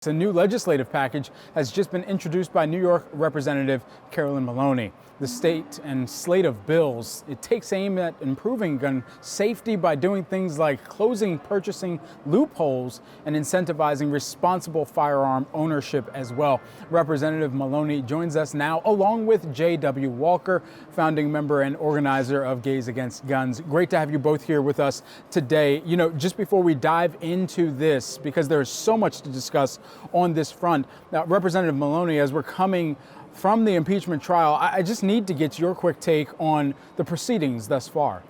A new legislative package has just been introduced by New York Representative Carolyn Maloney. The state and slate of bills, it takes aim at improving gun safety by doing things like closing purchasing loopholes and incentivizing responsible firearm ownership as well. Representative Maloney joins us now along with Jay W. Walker, founding member and organizer of Gays Against Guns. Great to have you both here with us today. You know, just before we dive into this, because there's so much to discuss on this front. Now, Representative Maloney, as we're coming from the impeachment trial, I just need to get your quick take on the proceedings thus far.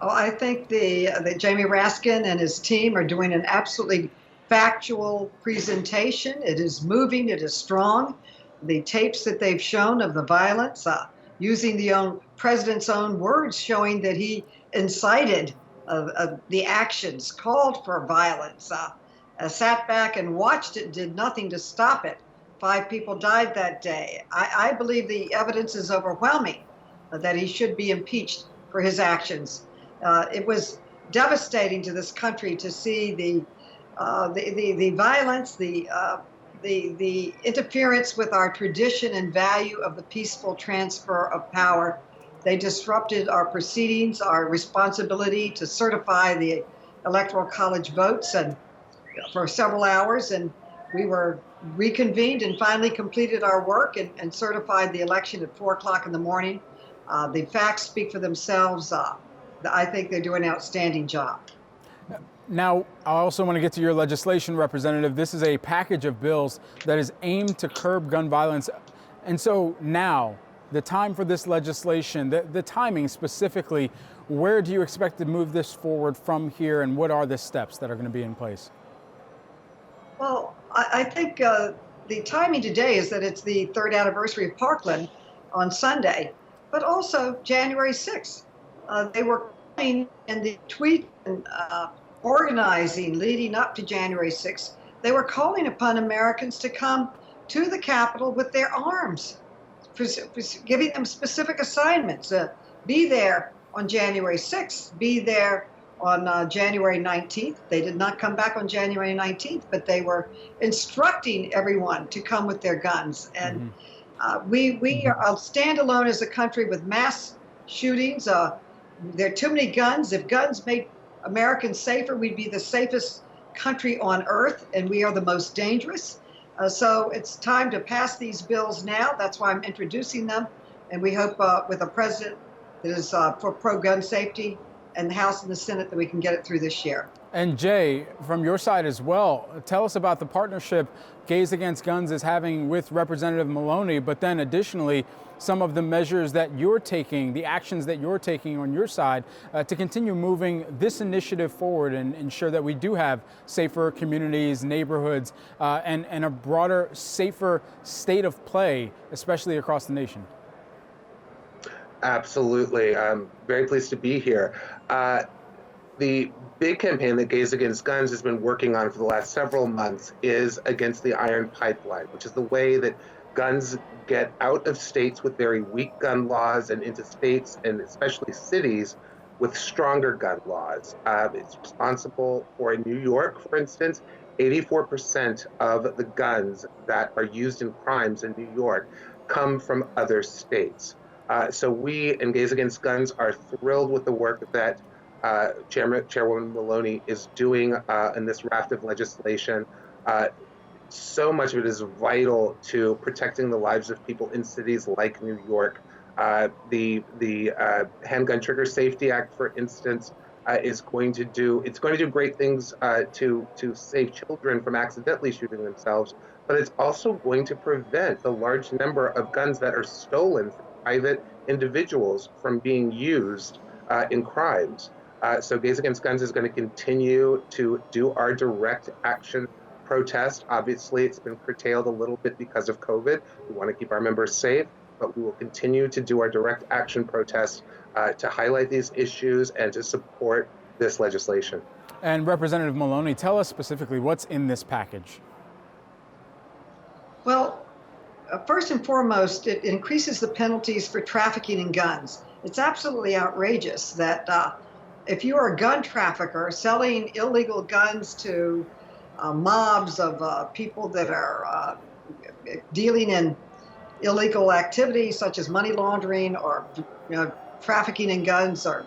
Oh, I think the Jamie Raskin and his team are doing an absolutely factual presentation. It is moving, it is strong. The tapes that they've shown of the violence, using the president's own words, showing that he incited the actions, called for violence, sat back and watched it, did nothing to stop it. 5 people died that day. I believe the evidence is overwhelming that he should be impeached for his actions. It was devastating to this country to see the violence, the interference with our tradition and value of the peaceful transfer of power. They disrupted our proceedings, our responsibility to certify the Electoral College votes, and for several hours, and we were reconvened and finally completed our work and certified the election at 4 o'clock in the morning. The facts speak for themselves. I think they're doing an outstanding job. Now, I also want to get to your legislation, Representative. This is a package of bills that is aimed to curb gun violence. And so now, the time for this legislation, the timing specifically, where do you expect to move this forward from here, and what are the steps that are going to be in place? Well, I think the timing today is that it's the 3rd anniversary of Parkland on Sunday, but also January 6th. They were calling in the tweet and organizing leading up to January 6th. They were calling upon Americans to come to the Capitol with their arms, giving them specific assignments. Be there on January 6th, be there on January 19th. They did not come back on January 19th, but they were instructing everyone to come with their guns. And we are stand alone as a country with mass shootings. There are too many guns. If guns made Americans safer, we'd be the safest country on earth, and we are the most dangerous. So it's time to pass these bills now. That's why I'm introducing them. And we hope with a president that is for pro-gun safety, and the House and the Senate, that we can get it through this year. And Jay, from your side as well, tell us about the partnership Gays Against Guns is having with Representative Maloney, but then additionally, some of the measures that you're taking, the actions that you're taking on your side to continue moving this initiative forward and ensure that we do have safer communities, neighborhoods, and a broader, safer state of play, especially across the nation. Absolutely. I'm very pleased to be here. The big campaign that Gays Against Guns has been working on for the last several months is against the iron pipeline, which is the way that guns get out of states with very weak gun laws and into states and especially cities with stronger gun laws. It's responsible for, in New York, for instance, 84% of the guns that are used in crimes in New York come from other states. So we in Gays Against Guns are thrilled with the work that Chairwoman Maloney is doing in this raft of legislation. So much of it is vital to protecting the lives of people in cities like New York. The Handgun Trigger Safety Act, for instance, is going to do great things to save children from accidentally shooting themselves, but it's also going to prevent the large number of guns that are stolen from private individuals from being used in crimes. So Gays Against Guns is going to continue to do our direct action protest. Obviously, it's been curtailed a little bit because of COVID. We want to keep our members safe, but we will continue to do our direct action protest to highlight these issues and to support this legislation. And Representative Maloney, tell us specifically what's in this package. Well, first and foremost, it increases the penalties for trafficking in guns. It's absolutely outrageous that if you are a gun trafficker selling illegal guns to mobs of people that are dealing in illegal activities such as money laundering or trafficking in guns or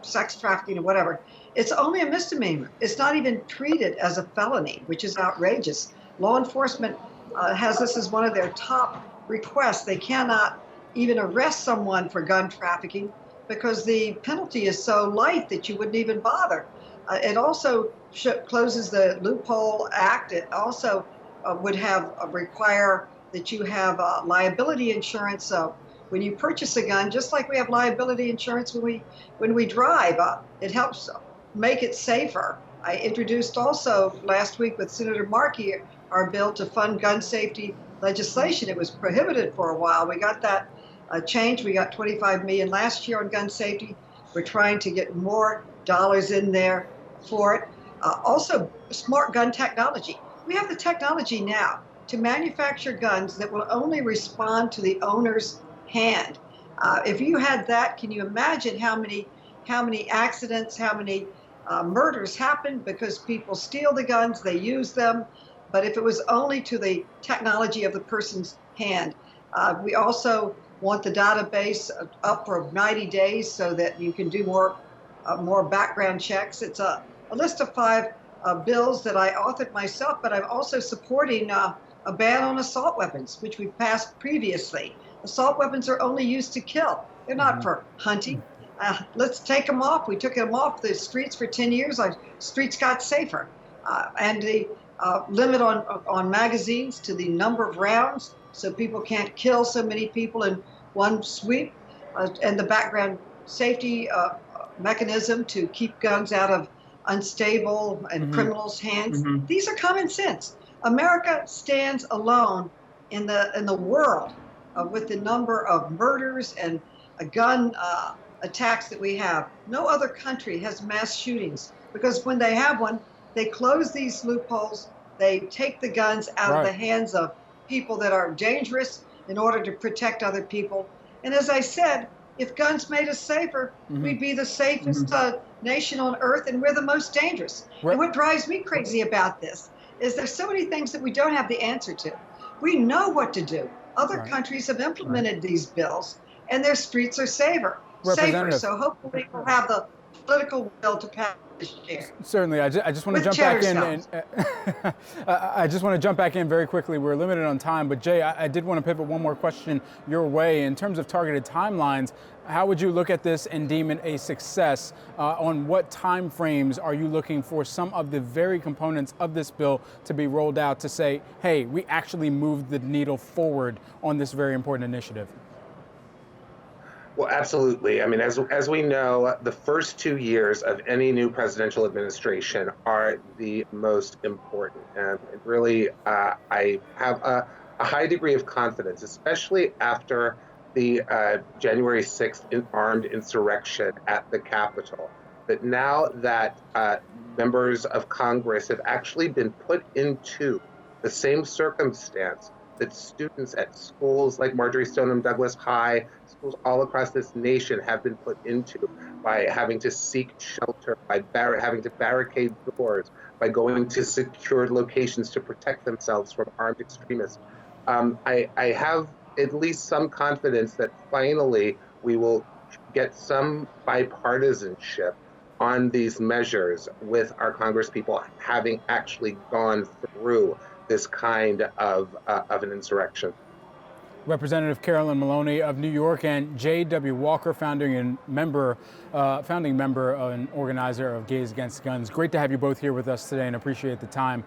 sex trafficking or whatever. It's only a misdemeanor. It's not even treated as a felony, which is outrageous. Law enforcement has this as one of their top requests. They cannot even arrest someone for gun trafficking because the penalty is so light that you wouldn't even bother. It also closes the loophole act. It also would have require that you have liability insurance when you purchase a gun, just like we have liability insurance when we drive. It helps make it safer. I introduced also last week with Senator Markey our bill to fund gun safety legislation. It was prohibited for a while. We got that changed. We got $25 million last year on gun safety. We're trying to get more dollars in there for it. Also, smart gun technology. We have the technology now to manufacture guns that will only respond to the owner's hand. If you had that, can you imagine how many accidents, how many murders happen because people steal the guns, they use them, but if it was only to the technology of the person's hand. We also want the database up for 90 days so that you can do more background checks. It's a list of 5 bills that I authored myself, but I'm also supporting a ban on assault weapons, which we passed previously. Assault weapons are only used to kill. They're not for hunting. Let's take them off. We took them off the streets for 10 years. Our streets got safer. And the limit on magazines to the number of rounds so people can't kill so many people in one sweep. And the background safety mechanism to keep guns out of unstable and criminals' hands. These are common sense. America stands alone in the world with the number of murders and gun attacks that we have. No other country has mass shootings because when they have one, they close these loopholes. They take the guns out of the hands of people that are dangerous in order to protect other people. And as I said, if guns made us safer, we'd be the safest nation on earth, and we're the most dangerous. And what drives me crazy about this is there's so many things that we don't have the answer to. We know what to do. Other countries have implemented these bills, and their streets are safer. So hopefully we'll have the political will to pass this year. Certainly. I just want to jump back in. And, I just want to jump back in very quickly. We're limited on time, but Jay, I did want to pivot one more question your way. In terms of targeted timelines, how would you look at this and deem it a success? On what time frames are you looking for some of the very components of this bill to be rolled out to say, hey, we actually moved the needle forward on this very important initiative? Well, absolutely. I mean, as we know, the first 2 years of any new presidential administration are the most important. And really, I have a high degree of confidence, especially after the January 6th armed insurrection at the Capitol, that now that members of Congress have actually been put into the same circumstance that students at schools like Marjorie Stoneman Douglas High, schools all across this nation have been put into by having to seek shelter, by having to barricade doors, by going to secured locations to protect themselves from armed extremists. I have at least some confidence that finally we will get some bipartisanship on these measures with our Congresspeople having actually gone through this kind of an insurrection. Representative Carolyn Maloney of New York and Jay W. Walker, founding member and organizer of Gays Against Guns. Great to have you both here with us today and appreciate the time.